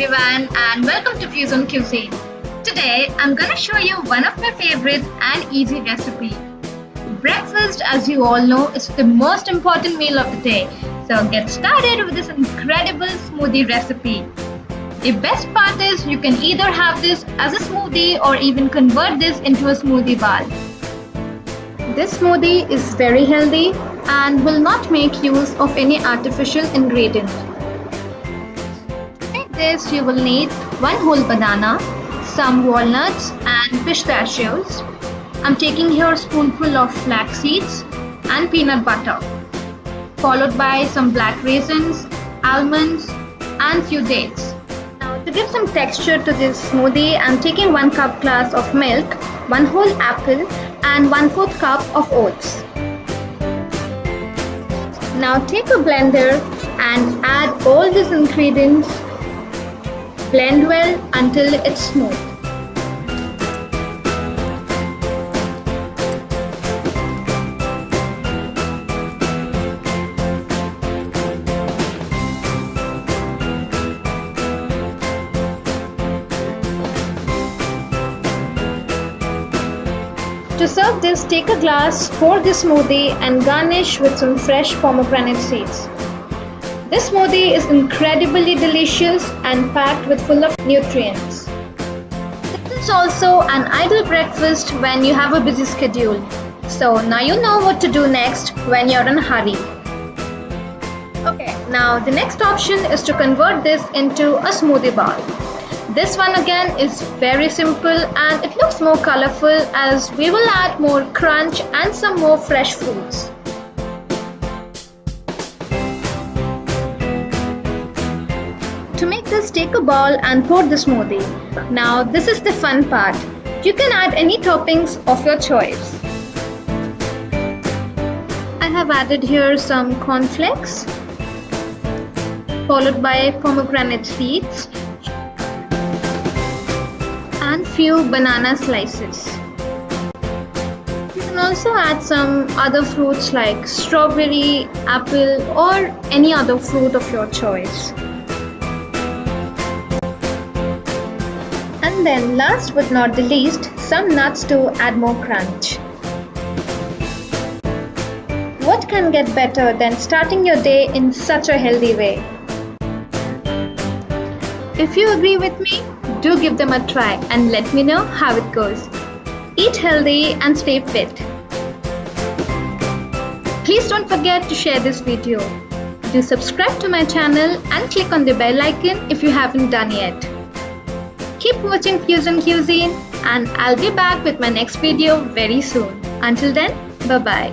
everyone and welcome to Cuisine. Today I'm gonna show you one of my favorite and easy recipe. Breakfast, as you all know, is the most important meal of the day. So get started with this incredible smoothie recipe. The best part is you can either have this as a smoothie or even convert this into a smoothie bar. This smoothie is very healthy and will not make use of any artificial ingredient. To make this, you will need one whole banana, some walnuts and pistachios. I'm taking here a spoonful of flax seeds and peanut butter, followed by some black raisins, almonds and few dates. Now to give some texture to this smoothie, I'm taking 1 cup glass of milk, 1 whole apple and 1/4 cup of oats. Now take a blender and add all these ingredients. Blend well until it's smooth. To serve this, take a glass, pour the smoothie and garnish with some fresh pomegranate seeds. This smoothie is incredibly delicious and packed with full of nutrients. This is also an ideal breakfast when you have a busy schedule. So now you know what to do next when you're in a hurry. Okay, now the next option is to convert this into a smoothie bar. This one again is very simple and it looks more colorful as we will add more crunch and some more fresh fruits. To make this, take a bowl and pour the smoothie. Now this is the fun part. You can add any toppings of your choice. I have added here some cornflakes, followed by pomegranate seeds and few banana slices. You can also add some other fruits like strawberry, apple or any other fruit of your choice. And then last but not the least, some nuts to add more crunch. What can get better than starting your day in such a healthy way? If you agree with me, do give them a try and let me know how it goes. Eat healthy and stay fit. Please don't forget to share this video. Do subscribe to my channel and click on the bell icon if you haven't done yet. Keep watching Cuisine and I'll be back with my next video very soon. Until then, bye bye.